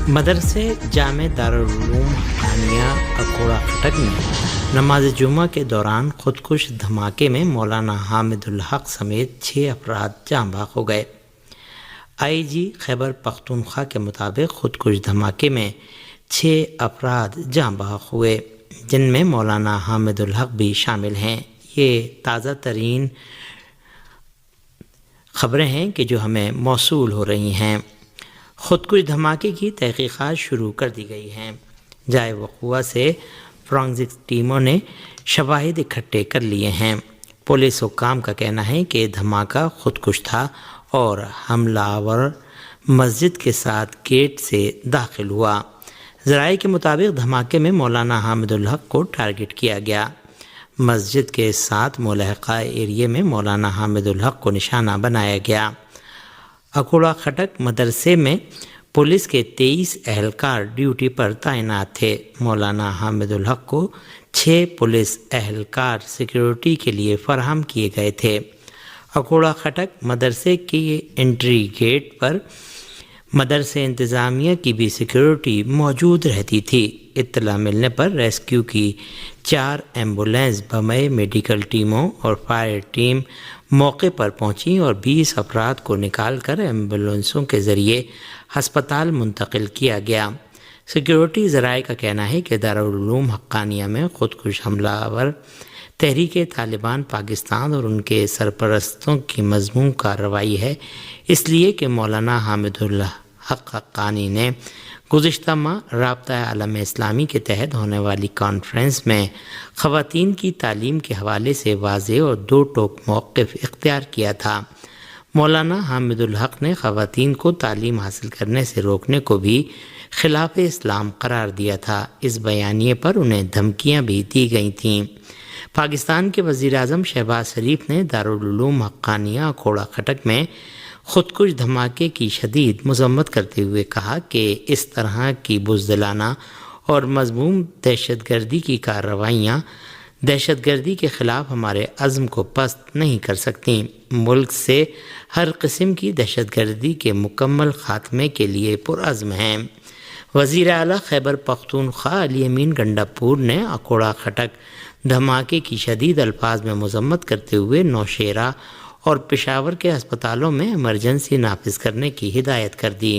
مدرسے جامع دارالعلوم حقانیہ اکوڑہ خٹک میں نماز جمعہ کے دوران خودکش دھماکے میں مولانا حامد الحق سمیت 6 افراد جاں بحق ہو گئے۔ آئی جی خیبر پختونخوا کے مطابق خودکش دھماکے میں 6 افراد جاں بحق ہوئے، جن میں مولانا حامد الحق بھی شامل ہیں۔ یہ تازہ ترین خبریں ہیں کہ جو ہمیں موصول ہو رہی ہیں۔ خودکش دھماکے کی تحقیقات شروع کر دی گئی ہیں۔ جائے وقوع سے فرانزک ٹیموں نے شواہد اکٹھے کر لیے ہیں۔ پولیس حکام کا کہنا ہے کہ دھماکہ خودکش تھا اور حملہ آور مسجد کے ساتھ گیٹ سے داخل ہوا۔ ذرائع کے مطابق دھماکے میں مولانا حامد الحق کو ٹارگٹ کیا گیا۔ مسجد کے ساتھ ملحقہ ایریے میں مولانا حامد الحق کو نشانہ بنایا گیا۔ اکوڑہ خٹک مدرسے میں پولیس کے 23 اہلکار ڈیوٹی پر تعینات تھے۔ مولانا حامد الحق کو 6 پولیس اہلکار سیکیورٹی کے لیے فراہم کیے گئے تھے۔ اکوڑہ خٹک مدرسے کی انٹری گیٹ پر مدرسے انتظامیہ کی بھی سیکیورٹی موجود رہتی تھی۔ اطلاع ملنے پر ریسکیو کی 4 ایمبولینس، بمئے میڈیکل ٹیموں اور فائر ٹیم موقع پر پہنچی اور 20 افراد کو نکال کر ایمبولینسوں کے ذریعے ہسپتال منتقل کیا گیا۔ سیکیورٹی ذرائع کا کہنا ہے کہ دارالعلوم حقانیہ میں خودکش حملہ آور تحریک طالبان پاکستان اور ان کے سرپرستوں کی مذموم کارروائی ہے، اس لیے کہ مولانا حامد الحق حقانی نے گزشتہ ماہ رابطہ عالم اسلامی کے تحت ہونے والی کانفرنس میں خواتین کی تعلیم کے حوالے سے واضح اور 2 ٹوک موقف اختیار کیا تھا۔ مولانا حامد الحق نے خواتین کو تعلیم حاصل کرنے سے روکنے کو بھی خلاف اسلام قرار دیا تھا۔ اس بیانیے پر انہیں دھمکیاں بھی دی گئی تھیں۔ پاکستان کے وزیر اعظم شہباز شریف نے دارالعلوم حقانیہ اکوڑہ خٹک میں خودکش دھماکے کی شدید مذمت کرتے ہوئے کہا کہ اس طرح کی بزدلانہ اور مذموم دہشت گردی کی کارروائیاں دہشت گردی کے خلاف ہمارے عزم کو پست نہیں کر سکتیں۔ ملک سے ہر قسم کی دہشت گردی کے مکمل خاتمے کے لیے پرعزم ہیں۔ وزیر اعلیٰ خیبر پختونخوا علی امین گنڈاپور نے اکوڑہ خٹک دھماکے کی شدید الفاظ میں مذمت کرتے ہوئے نوشہرہ اور پشاور کے ہسپتالوں میں ایمرجنسی نافذ کرنے کی ہدایت کر دی۔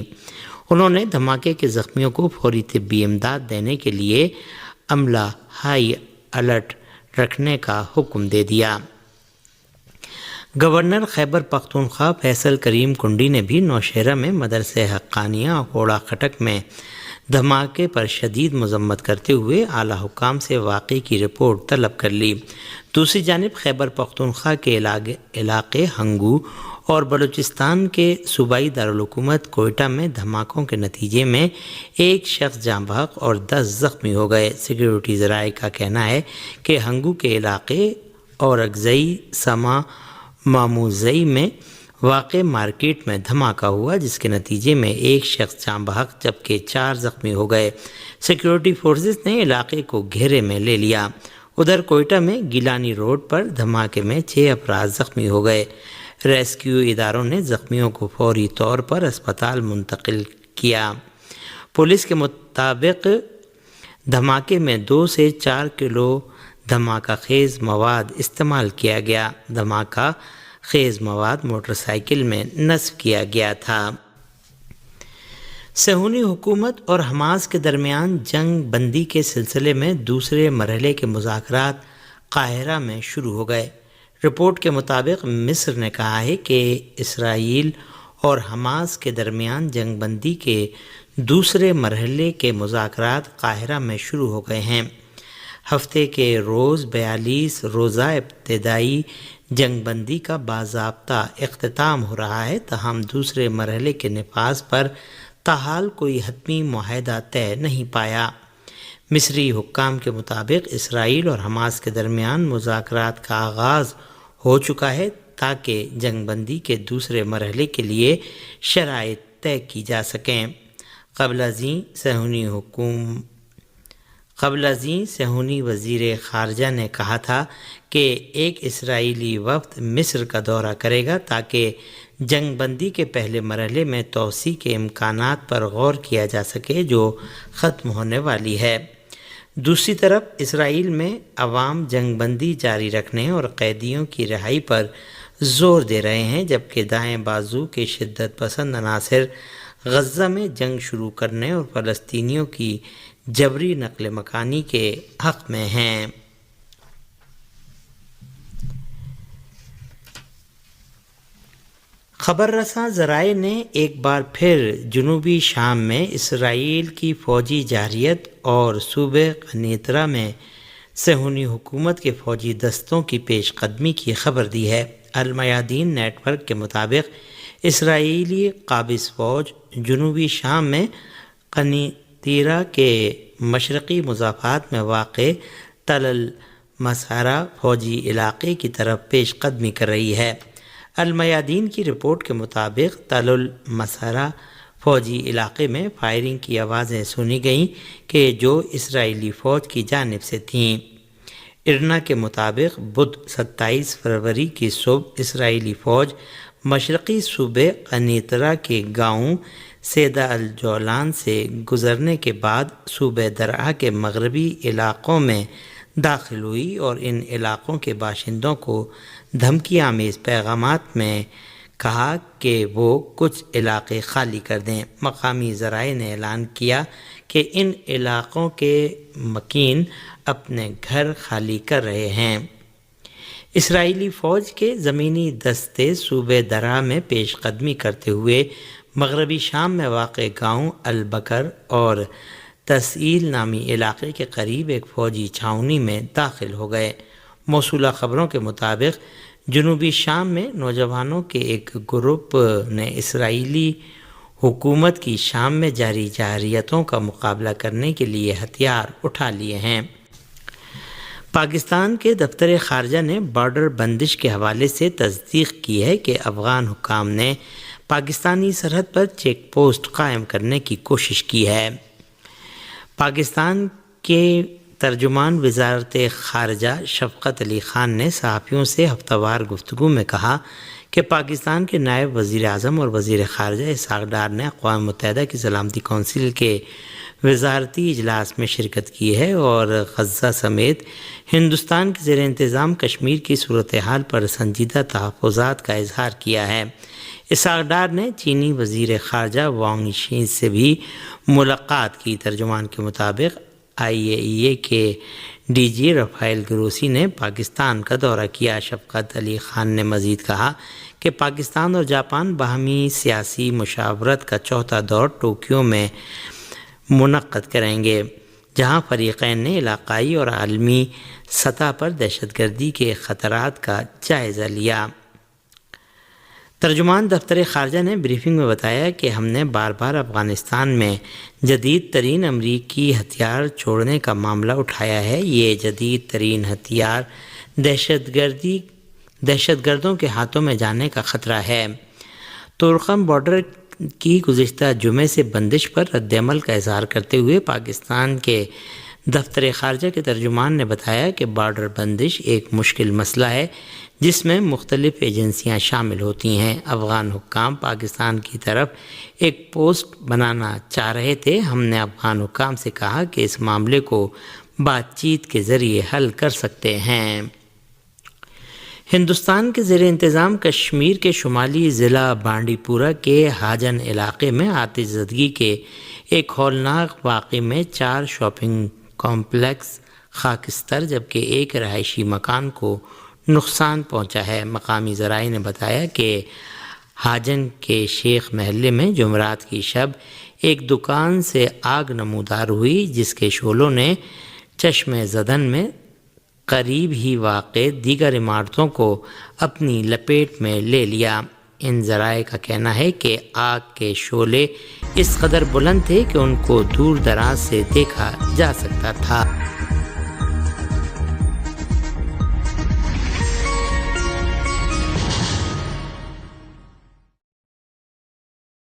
انہوں نے دھماکے کے زخمیوں کو فوری طبی امداد دینے کے لیے عملہ ہائی الرٹ رکھنے کا حکم دے دیا۔ گورنر خیبر پختونخوا فیصل کریم کنڈی نے بھی نوشہرہ میں مدرسہ حقانیہ اکوڑہ خٹک میں دھماکے پر شدید مذمت کرتے ہوئے اعلیٰ حکام سے واقعے کی رپورٹ طلب کر لی۔ دوسری جانب خیبر پختونخوا کے علاقے ہنگو اور بلوچستان کے صوبائی دارالحکومت کوئٹہ میں دھماکوں کے نتیجے میں 1 شخص جاں بحق اور 10 زخمی ہو گئے۔ سیکیورٹی ذرائع کا کہنا ہے کہ ہنگو کے علاقے اور اگزئی سما ماموزئی میں واقع مارکیٹ میں دھماکہ ہوا، جس کے نتیجے میں 1 شخص جاں بحق جبکہ 4 زخمی ہو گئے۔ سیکیورٹی فورسز نے علاقے کو گھیرے میں لے لیا۔ ادھر کوئٹہ میں گیلانی روڈ پر دھماکے میں 6 افراد زخمی ہو گئے۔ ریسکیو اداروں نے زخمیوں کو فوری طور پر اسپتال منتقل کیا۔ پولیس کے مطابق دھماکے میں 2 سے 4 کلو دھماکہ خیز مواد استعمال کیا گیا۔ دھماکہ خیز مواد موٹر سائیکل میں نصب کیا گیا تھا۔ صہیونی حکومت اور حماس کے درمیان جنگ بندی کے سلسلے میں دوسرے مرحلے کے مذاکرات قاہرہ میں شروع ہو گئے۔ رپورٹ کے مطابق مصر نے کہا ہے کہ اسرائیل اور حماس کے درمیان جنگ بندی کے دوسرے مرحلے کے مذاکرات قاہرہ میں شروع ہو گئے ہیں۔ ہفتے کے روز 42 روزہ ابتدائی جنگ بندی کا باضابطہ اختتام ہو رہا ہے، تاہم دوسرے مرحلے کے نفاذ پر تاحال کوئی حتمی معاہدہ طے نہیں پایا۔ مصری حکام کے مطابق اسرائیل اور حماس کے درمیان مذاکرات کا آغاز ہو چکا ہے تاکہ جنگ بندی کے دوسرے مرحلے کے لیے شرائط طے کی جا سکیں۔ قبل ازیں صہیونی وزیر خارجہ نے کہا تھا کہ ایک اسرائیلی وفد مصر کا دورہ کرے گا تاکہ جنگ بندی کے پہلے مرحلے میں توسیع کے امکانات پر غور کیا جا سکے جو ختم ہونے والی ہے۔ دوسری طرف اسرائیل میں عوام جنگ بندی جاری رکھنے اور قیدیوں کی رہائی پر زور دے رہے ہیں، جبکہ دائیں بازو کے شدت پسند عناصر غزہ میں جنگ شروع کرنے اور فلسطینیوں کی جبری نقل مکانی کے حق میں ہیں۔ خبر رساں ذرائع نے ایک بار پھر جنوبی شام میں اسرائیل کی فوجی جارحیت اور صوبہ قنیطرہ میں صہیونی حکومت کے فوجی دستوں کی پیش قدمی کی خبر دی ہے۔ المیادین نیٹ ورک کے مطابق اسرائیلی قابض فوج جنوبی شام میں قنیطرہ کے مشرقی مضافات میں واقع تل المسرہ فوجی علاقے کی طرف پیش قدمی کر رہی ہے۔ المیادین کی رپورٹ کے مطابق تل المسرہ فوجی علاقے میں فائرنگ کی آوازیں سنی گئیں کہ جو اسرائیلی فوج کی جانب سے تھیں۔ ارنا کے مطابق بدھ 27 فروری کی صبح اسرائیلی فوج مشرقی صوبے قنیطرہ کے گاؤں سیدہ الجولان سے گزرنے کے بعد صوبہ درعا کے مغربی علاقوں میں داخل ہوئی اور ان علاقوں کے باشندوں کو دھمکی آمیز پیغامات میں کہا کہ وہ کچھ علاقے خالی کر دیں۔ مقامی ذرائع نے اعلان کیا کہ ان علاقوں کے مکین اپنے گھر خالی کر رہے ہیں۔ اسرائیلی فوج کے زمینی دستے صوبہ درعا میں پیش قدمی کرتے ہوئے مغربی شام میں واقع گاؤں البکر اور تسیل نامی علاقے کے قریب ایک فوجی چھاؤنی میں داخل ہو گئے۔ موصولہ خبروں کے مطابق جنوبی شام میں نوجوانوں کے ایک گروپ نے اسرائیلی حکومت کی شام میں جاری جارحیتوں کا مقابلہ کرنے کے لیے ہتھیار اٹھا لیے ہیں۔ پاکستان کے دفتر خارجہ نے بارڈر بندش کے حوالے سے تصدیق کی ہے کہ افغان حکام نے پاکستانی سرحد پر چیک پوسٹ قائم کرنے کی کوشش کی ہے۔ پاکستان کے ترجمان وزارت خارجہ شفقت علی خان نے صحافیوں سے ہفتہ وار گفتگو میں کہا کہ پاکستان کے نائب وزیر اعظم اور وزیر خارجہ اسحاق ڈار نے اقوام متحدہ کی سلامتی کونسل کے وزارتی اجلاس میں شرکت کی ہے اور غزہ سمیت ہندوستان کے زیر انتظام کشمیر کی صورتحال پر سنجیدہ تحفظات کا اظہار کیا ہے۔ اسحاق ڈار نے چینی وزیر خارجہ وانگ شی سے بھی ملاقات کی۔ ترجمان کے مطابق IAEA کے ڈی جی رفائل گروسی نے پاکستان کا دورہ کیا۔ شفقت علی خان نے مزید کہا کہ پاکستان اور جاپان باہمی سیاسی مشاورت کا چوتھا دور ٹوکیو میں منعقد کریں گے، جہاں فریقین نے علاقائی اور عالمی سطح پر دہشت گردی کے خطرات کا جائزہ لیا۔ ترجمان دفتر خارجہ نے بریفنگ میں بتایا کہ ہم نے بار بار افغانستان میں جدید ترین امریکی ہتھیار چھوڑنے کا معاملہ اٹھایا ہے۔ یہ جدید ترین ہتھیار دہشت گردوں کے ہاتھوں میں جانے کا خطرہ ہے۔ تورخم بارڈر کی گزشتہ جمعے سے بندش پر رد عمل کا اظہار کرتے ہوئے پاکستان کے دفتر خارجہ کے ترجمان نے بتایا کہ بارڈر بندش ایک مشکل مسئلہ ہے جس میں مختلف ایجنسیاں شامل ہوتی ہیں۔ افغان حکام پاکستان کی طرف ایک پوسٹ بنانا چاہ رہے تھے۔ ہم نے افغان حکام سے کہا کہ اس معاملے کو بات چیت کے ذریعے حل کر سکتے ہیں۔ ہندوستان کے زیر انتظام کشمیر کے شمالی ضلع بانڈی پورہ کے ہاجن علاقے میں آتش زدگی کے ایک ہولناک واقعے میں 4 شاپنگ کمپلیکس خاکستر جبکہ ایک رہائشی مکان کو نقصان پہنچا ہے۔ مقامی ذرائع نے بتایا کہ ہاجن کے شیخ محلے میں جمعرات کی شب ایک دکان سے آگ نمودار ہوئی جس کے شعلوں نے چشم زدن میں قریب ہی واقع دیگر عمارتوں کو اپنی لپیٹ میں لے لیا۔ ان ذرائع کا کہنا ہے کہ آگ کے شعلے اس قدر بلند تھے کہ ان کو دور دراز سے دیکھا جا سکتا تھا۔